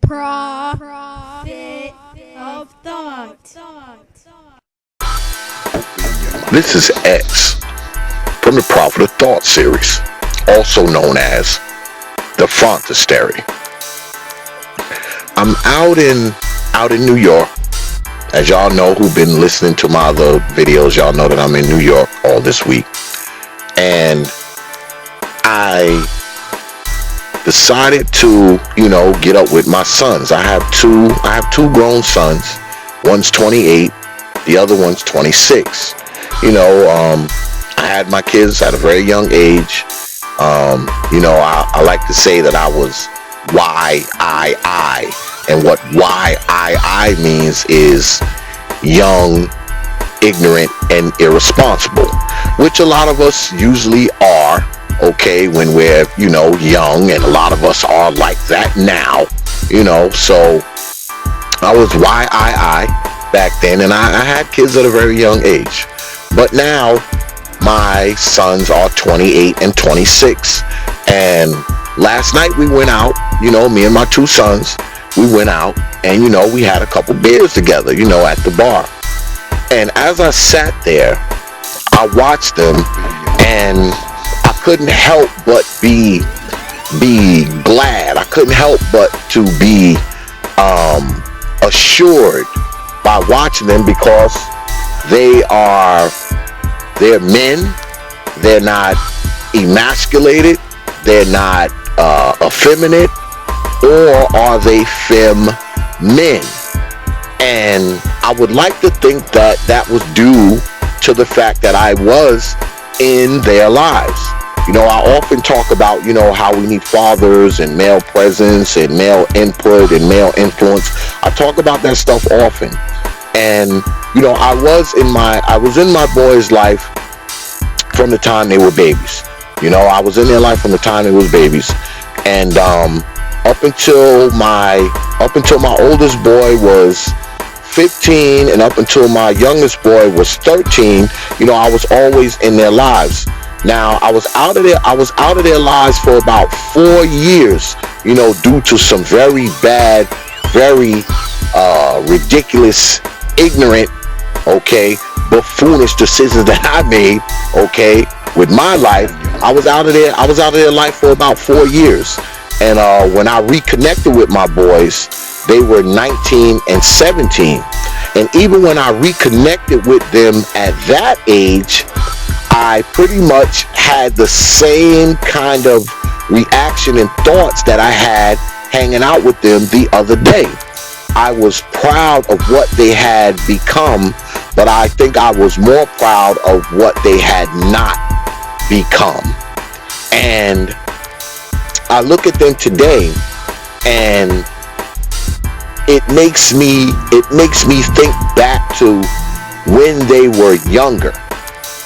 Prophet of Thought. This is X from the Prophet of Thought series, also known as the Frontistery. I'm out in New York. As y'all know who've been listening to my other videos, y'all know that I'm in New York all this week. And I decided to, get up with my sons. I have two grown sons. One's 28, the other one's 26. I had my kids at a very young age. I like to say that I was YII. And what YII means is young, ignorant, and irresponsible, which a lot of us usually are, okay, when we're, young, and a lot of us are like that now, so I was YII back then, and I had kids at a very young age. But now my sons are 28 and 26, and last night we went out, me and my two sons, we went out and, we had a couple beers together, at the bar. And as I sat there, I watched them, and I couldn't help but be glad. I couldn't help but to be assured by watching them, because they're men. They're not emasculated. They're not effeminate. Or are they fem-men? And I would like to think that was due to the fact that I was in their lives. I often talk about, how we need fathers and male presence and male input and male influence. I talk about that stuff often. And, I was in my boys' life from the time they were babies. I was in their life from the time they was babies. And up until my oldest boy was 15, and up until my youngest boy was 13, I was always in their lives. Now, I was out of their lives for about 4 years, due to some very bad, very ridiculous, ignorant, buffoonish decisions that I made, with my life. I was out of their life for about 4 years. And when I reconnected with my boys, they were 19 and 17. And even when I reconnected with them at that age, I pretty much had the same kind of reaction and thoughts that I had hanging out with them the other day. I was proud of what they had become, but I think I was more proud of what they had not become. And I look at them today, and it makes me think back to when they were younger.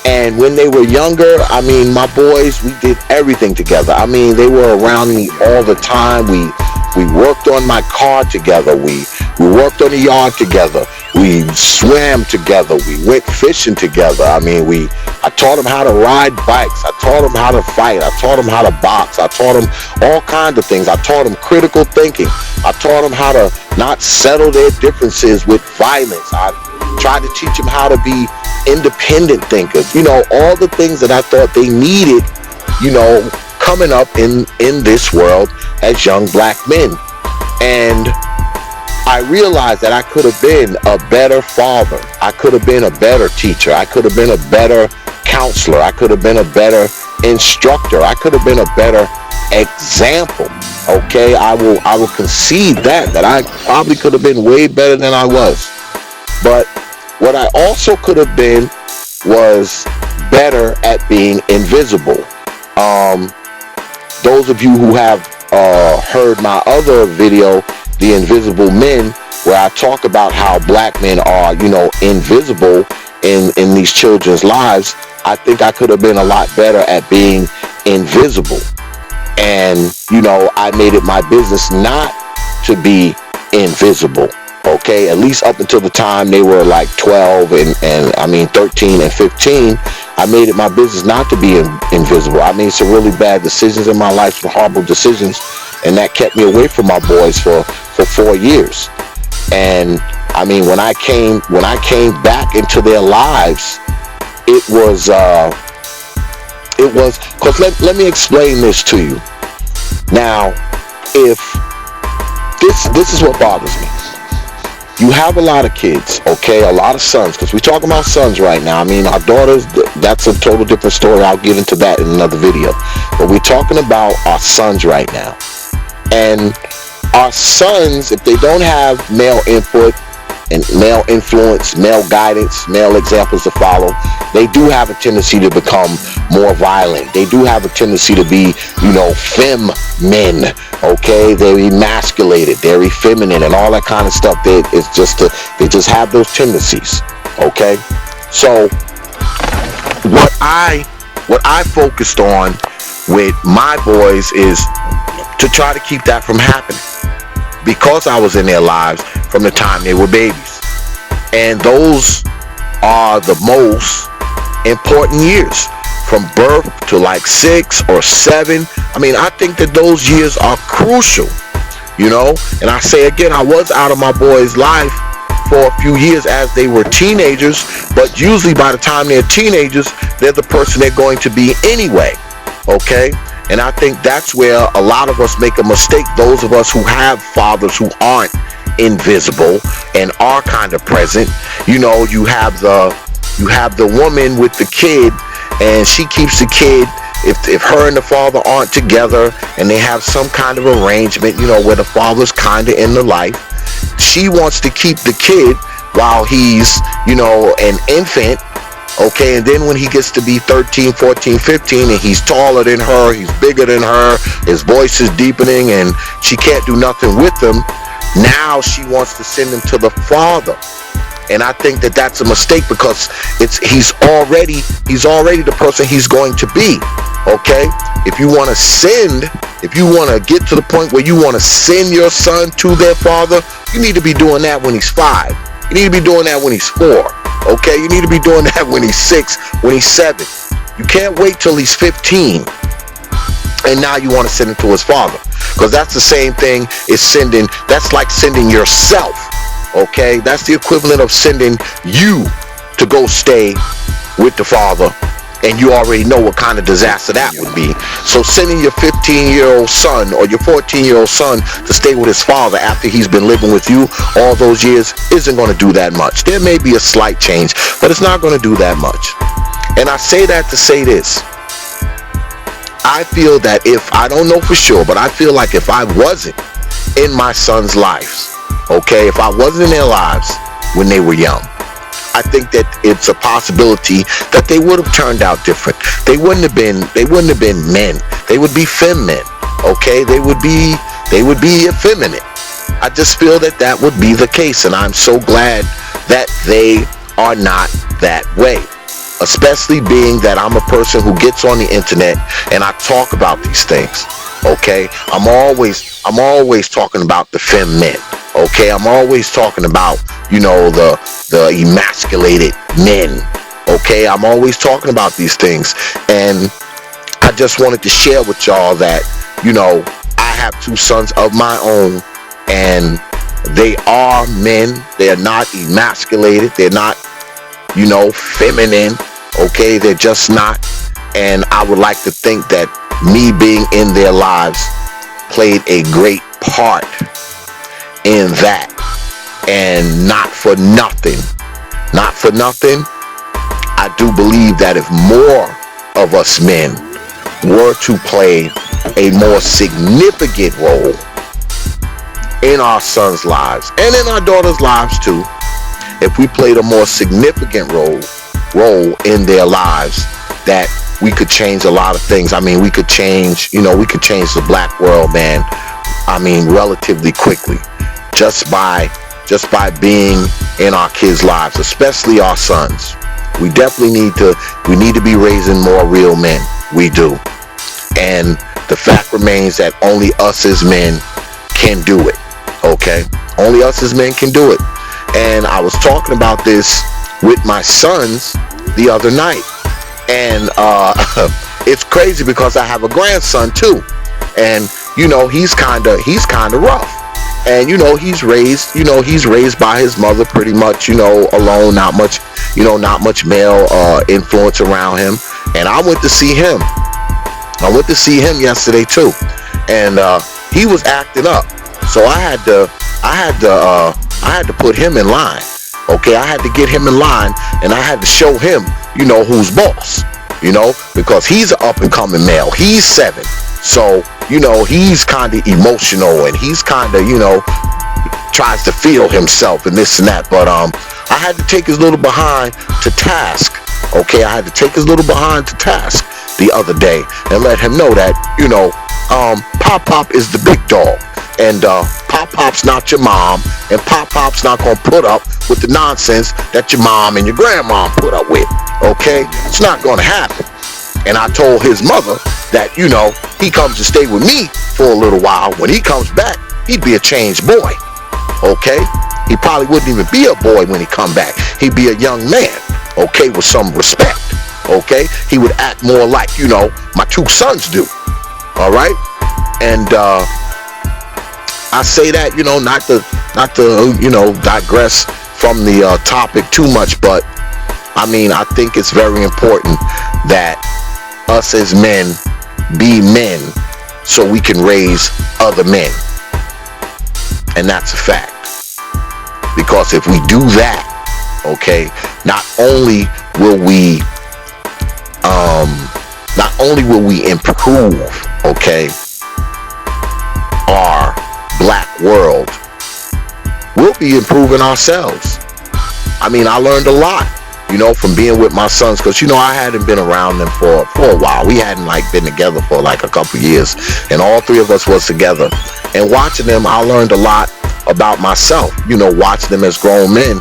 And when they were younger, my boys, we did everything together. They were around me all the time. We worked on my car together. We worked on the yard together. We swam together. We went fishing together. I taught them how to ride bikes. I taught them how to fight. I taught them how to box. I taught them all kinds of things. I taught them critical thinking. I taught them how to not settle their differences with violence. I tried to teach them how to be independent thinkers. All the things that I thought they needed, coming up in this world as young black men. And I realized that I could have been a better father. I could have been a better teacher. I could have been a better counselor. I could have been a better instructor. I could have been a better example. I will concede that I probably could have been way better than I was. But what I also could have been was better at being invisible. Those of you who have heard my other video, The Invisible Men, where I talk about how black men are, invisible in these children's lives, I think I could have been a lot better at being invisible. And, I made it my business not to be invisible. At least up until the time they were like 12 and 13 and 15, I made it my business not to be invisible. I made some really bad decisions in my life, some horrible decisions, and that kept me away from my boys for for 4 years. And I mean, when I came back into their lives, it was because let me explain this to you. Now, if this is what bothers me. You have a lot of kids, okay, a lot of sons, because we're talking about sons right now. I mean, our daughters, that's a total different story. I'll get into that in another video. But we're talking about our sons right now. And our sons, if they don't have male input and male influence, male guidance, male examples to follow, they do have a tendency to become more violent. They do have a tendency to be, fem-men, okay? They're emasculated, they're effeminate, and all that kind of stuff. They just have those tendencies, okay? So what I focused on with my boys is to try to keep that from happening, because I was in their lives from the time they were babies. And those are the most important years, from birth to like 6 or 7. I mean, I think that those years are crucial, and I say again, I was out of my boys' life for a few years as they were teenagers, but usually by the time they're teenagers, they're the person they're going to be anyway, okay? And I think that's where a lot of us make a mistake. Those of us who have fathers who aren't invisible and are kind of present. You have the woman with the kid, and she keeps the kid. If her and the father aren't together and they have some kind of arrangement, where the father's kind of in the life, she wants to keep the kid while he's, an infant. Okay, and then when he gets to be 13, 14, 15, and he's taller than her, he's bigger than her, his voice is deepening, and she can't do nothing with him, now she wants to send him to the father. And I think that that's a mistake, because he's already the person he's going to be. Okay, if you want to get to the point where you want to send your son to their father, you need to be doing that when he's 5. You need to be doing that when he's 4. Okay, you need to be doing that when he's 6, when he's 7. You can't wait till he's 15 and now you want to send him to his father, because that's the same thing as that's like sending yourself. Okay, that's the equivalent of sending you to go stay with the father, and you already know what kind of disaster that would be. So sending your 15-year-old son or your 14-year-old son to stay with his father after he's been living with you all those years isn't going to do that much. There may be a slight change, but it's not going to do that much. And I say that to say this. I feel that I don't know for sure, but I feel like if I wasn't in my son's lives, okay, if I wasn't in their lives when they were young, I think that it's a possibility that they would have turned out different. They wouldn't have been men. They would be fem-men. Okay, they would be effeminate. I just feel that would be the case, and I'm so glad that they are not that way. Especially being that I'm a person who gets on the internet and I talk about these things. Okay, I'm always talking about the fem-men. Okay, I'm always talking about, the emasculated men. Okay, I'm always talking about these things, and I just wanted to share with y'all that, I have 2 sons of my own, and they are men. They're not emasculated. They're not, feminine. Okay, they're just not. And I would like to think that me being in their lives played a great part in that. And not for nothing, I do believe that if more of us men were to play a more significant role in our sons' lives and in our daughters' lives too, if we played a more significant role in their lives, that we could change a lot of things. I mean, we could change the black world, man. I mean, relatively quickly, just by being in our kids' lives, especially our sons. We definitely need to be raising more real men. We do. And the fact remains that only us as men can do it. Okay? Only us as men can do it. And I was talking about this with my sons the other night. And it's crazy because I have a grandson too. And he's kind of rough. And he's raised by his mother pretty much, alone, not much, not much male influence around him. And I went to see him. I went to see him yesterday too, and he was acting up. So I had to put him in line. Okay, I had to get him in line, and I had to show him, who's boss. Because he's an up and coming male. He's 7, so he's kind of emotional, and he's kind of tries to feel himself and this and that. But I had to take his little behind to task. Okay, I had to take his little behind to task the other day and let him know that Pop is the big dog, and Pop's not your mom, and Pop's not gonna put up with the nonsense that your mom and your grandma put up with. Okay, it's not gonna happen. And I told his mother that he comes to stay with me for a little while. When he comes back, he'd be a changed boy. Okay, he probably wouldn't even be a boy when he come back. He'd be a young man. Okay, with some respect. Okay, he would act more like my 2 sons do. All right, and I say that not to digress from the topic too much, but I mean, I think it's very important that us as men be men so we can raise other men, and that's a fact. Because if we do that, okay, not only will we improve, okay, our black world, we'll be improving ourselves. I mean, I learned a lot, from being with my sons, because I hadn't been around them for a while. We hadn't been together for a couple years, and all 3 of us was together. And watching them, I learned a lot about myself, watching them as grown men,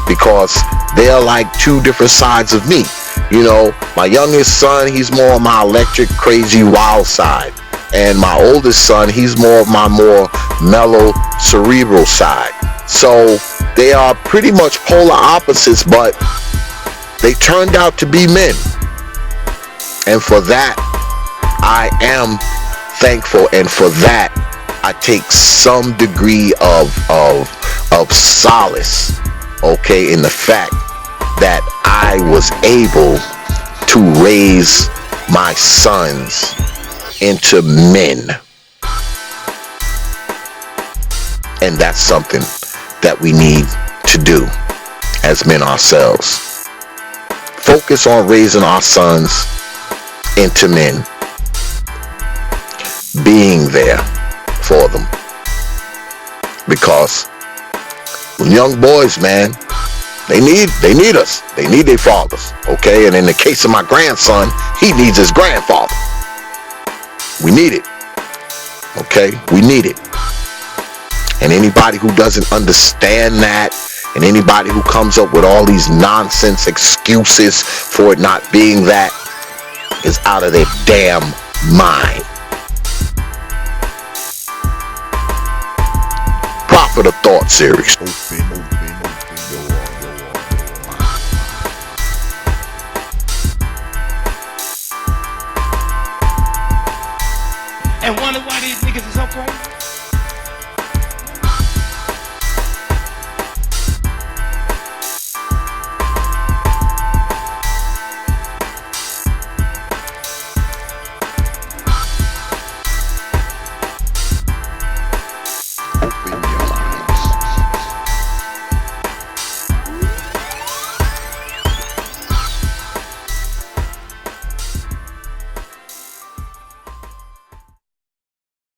because they're like 2 different sides of me. My youngest son, he's more on my electric, crazy, wild side. And my oldest son, he's more of my more mellow, cerebral side. So they are pretty much polar opposites, but they turned out to be men. And for that, I am thankful. And for that, I take some degree of solace, okay, in the fact that I was able to raise my sons into men. And that's something that we need to do as men ourselves. Focus on raising our sons into men, being there for them. Because young boys, man, they need us. They need their fathers, okay? And in the case of my grandson, he needs his grandfather. We need it, okay? We need it. And anybody who doesn't understand that, and anybody who comes up with all these nonsense excuses for it not being that, is out of their damn mind. Prophet of Thought series. And wonder why these niggas is so crazy?